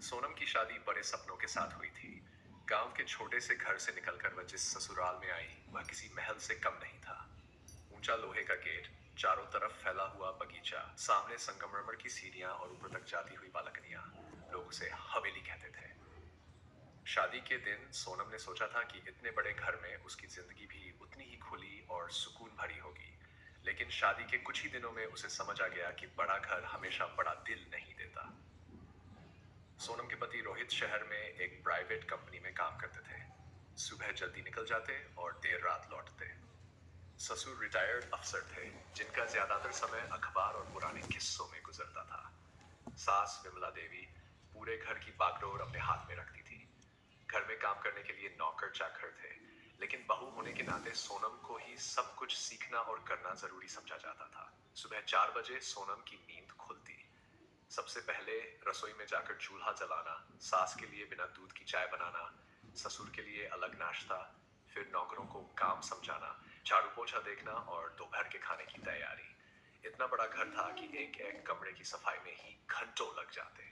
सोनम की शादी बड़े सपनों के साथ हुई थी। गांव के छोटे से घर से निकलकर वह जिस ससुराल में आई, वह किसी महल से कम नहीं था। ऊंचा लोहे का गेट, चारों तरफ फैला हुआ बगीचा, सामने संगमरमर की सीढ़ियां और ऊपर तक जाती हुई बालकनियां। लोग उसे हवेली कहते थे। शादी के दिन सोनम ने सोचा था कि इतने बड़े घर में उसकी जिंदगी भी उतनी ही खुली और सुकून भरी होगी। लेकिन शादी के कुछ ही दिनों में उसे समझ आ गया कि बड़ा घर हमेशा बड़ा दिल नहीं देता। सोनम के पति रोहित शहर में एक प्राइवेट कंपनी में काम करते थे। सुबह जल्दी निकल जाते और देर रात लौटते। ससुर रिटायर्ड अफसर थे, जिनका ज्यादातर समय अखबार और पुराने किस्सों में गुजरता था। सास विमला देवी पूरे घर की बागडोर अपने हाथ में रखती थी। घर में काम करने के लिए नौकर चाकर थे, लेकिन बहू होने के नाते सोनम को ही सब कुछ सीखना और करना जरूरी समझा जाता था। सुबह 4 बजे सोनम की नींद खुलती। सबसे पहले रसोई में जाकर चूल्हा जलाना, सास के लिए बिना दूध की चाय बनाना, ससुर के लिए अलग नाश्ता, फिर नौकरों को काम समझाना, झाड़ू पोछा देखना और दोपहर के खाने की तैयारी। इतना बड़ा घर था कि एक एक कमरे की सफाई में ही घंटों लग जाते।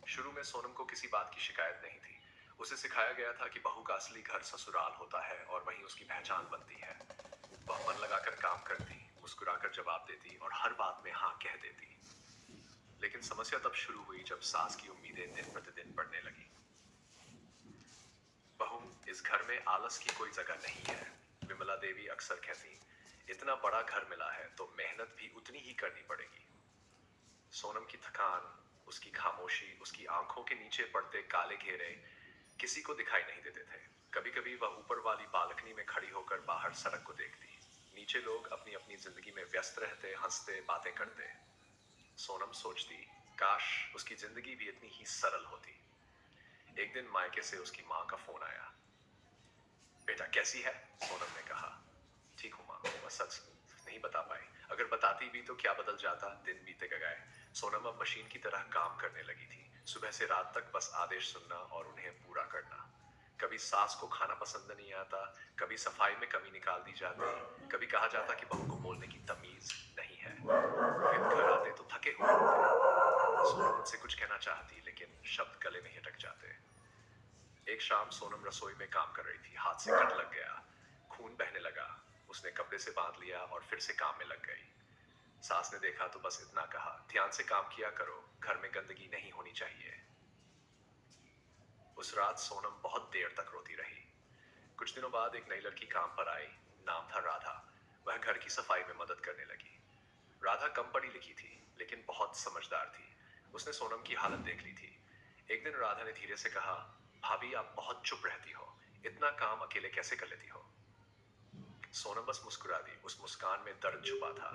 शुरू में सोनम को किसी बात की शिकायत नहीं थी। उसे सिखाया गया था कि बहू का असली घर ससुराल होता है और वहीं उसकी पहचान बनती है। वह मन लगाकर काम करती, मुस्कुराकर जवाब देती और हर बात में हाँ कह देती। लेकिन समस्या तब शुरू हुई जब सास की उम्मीदें दिन प्रतिदिन बढ़ने लगी। बहू, इस घर में आलस की कोई जगह नहीं है, विमला देवी अक्सर कहती। इतना बड़ा घर मिला है तो मेहनत भी उतनी ही करनी पड़ेगी। सोनम की थकान, उसकी खामोशी, उसकी आंखों के नीचे पड़ते काले घेरे किसी को दिखाई नहीं देते थे। कभी कभी वह ऊपर वाली बालकनी में खड़ी होकर बाहर सड़क को देखती। नीचे लोग अपनी अपनी जिंदगी में व्यस्त रहते, हंसते, बातें करते। सोनम सोचती, काश उसकी जिंदगी भी इतनी ही सरल होती। एक दिन मायके से उसकी माँ का फोन आया। बेटा कैसी है? सोनम ने कहा। ठीक हूँ माँ, वह सच नहीं बता पाई। अगर बताती भी तो क्या बदल जाता, दिन बीते गए। सोनम अब मशीन की तरह काम करने लगी थी। सुबह से रात तक बस आदेश सुनना और उन्हें पूरा करना। कभी सास को खाना पसंद नहीं आता, कभी सफाई में कमी निकाल दी जाती, कभी कहा जाता कि बहू को बोलने की तमीज नहीं है। रोहित घर आते तो थके हुए होते। सोनम उनसे कुछ कहना चाहती, लेकिन शब्द गले में ही अटक जाते। एक शाम सोनम रसोई में काम कर रही थी, हाथ से कट लग गया, खून बहने लगा। उसने कपड़े से बांध लिया और फिर से काम में लग गई। सास ने देखा तो बस इतना कहा, ध्यान से काम किया करो, घर में गंदगी नहीं होनी चाहिए। उस रात सोनम बहुत देर तक रोती रही। कुछ दिनों बाद एक नई लड़की काम पर आई। नाम था राधा। वह घर की सफाई में मदद करने लगी। राधा कम पढ़ी लिखी थी, लेकिन बहुत समझदार थी। उसने सोनम की हालत देख ली थी। एक दिन राधा ने धीरे से कहा, भाभी आप बहुत चुप रहती हो, इतना काम अकेले कैसे कर लेती हो? सोनम बस मुस्कुरा दी। उस मुस्कान में दर्द छुपा था।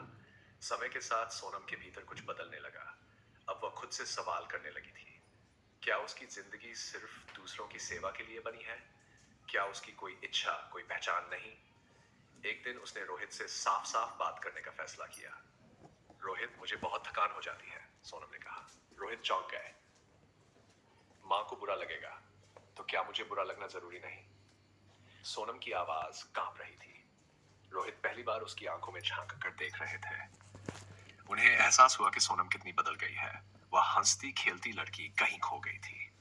समय के साथ सोनम के भीतर कुछ बदलने लगा। अब वह खुद से सवाल करने लगी थी, क्या उसकी जिंदगी सिर्फ दूसरों की सेवा के लिए बनी है? क्या उसकी कोई इच्छा, कोई पहचान नहीं? एक दिन उसने रोहित से साफ साफ बात करने का फैसला किया। रोहित, मुझे बहुत थकान हो जाती है, सोनम ने कहा। रोहित चौंक गए। माँ को बुरा लगेगा तो क्या मुझे बुरा लगना जरूरी नहीं? सोनम की आवाज कांप रही थी। रोहित पहली बार उसकी आंखों में झांक कर देख रहे थे। उन्हें एहसास हुआ कि सोनम कितनी बदल गई है। वह हंसती खेलती लड़की कहीं खो गई थी।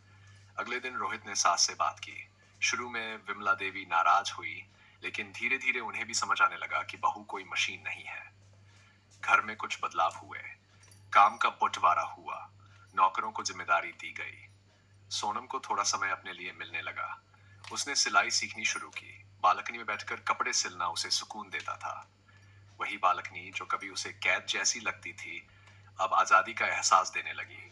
अगले दिन रोहित ने सास से बात की। शुरू में विमला देवी नाराज हुई, लेकिन धीरे धीरे उन्हें भी समझ आने लगा कि बहू कोई मशीन नहीं है। घर में कुछ बदलाव हुए। काम का बंटवारा हुआ, नौकरों को जिम्मेदारी दी गई। सोनम को थोड़ा समय अपने लिए मिलने लगा। उसने सिलाई सीखनी शुरू की। बालकनी में बैठकर कपड़े सिलना उसे सुकून देता था। वही बालकनी जो कभी उसे कैद जैसी लगती थी, अब आजादी का एहसास देने लगी।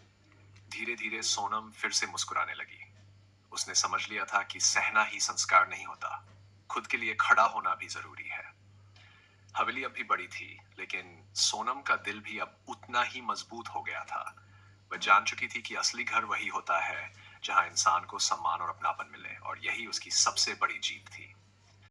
धीरे धीरे सोनम फिर से मुस्कुराने लगी। उसने समझ लिया था कि सहना ही संस्कार नहीं होता, खुद के लिए खड़ा होना भी जरूरी है। हवेली अब भी बड़ी थी, लेकिन सोनम का दिल भी अब उतना ही मजबूत हो गया था। वह जान चुकी थी कि असली घर वही होता है जहां इंसान को सम्मान और अपनापन मिले, और यही उसकी सबसे बड़ी जीत थी।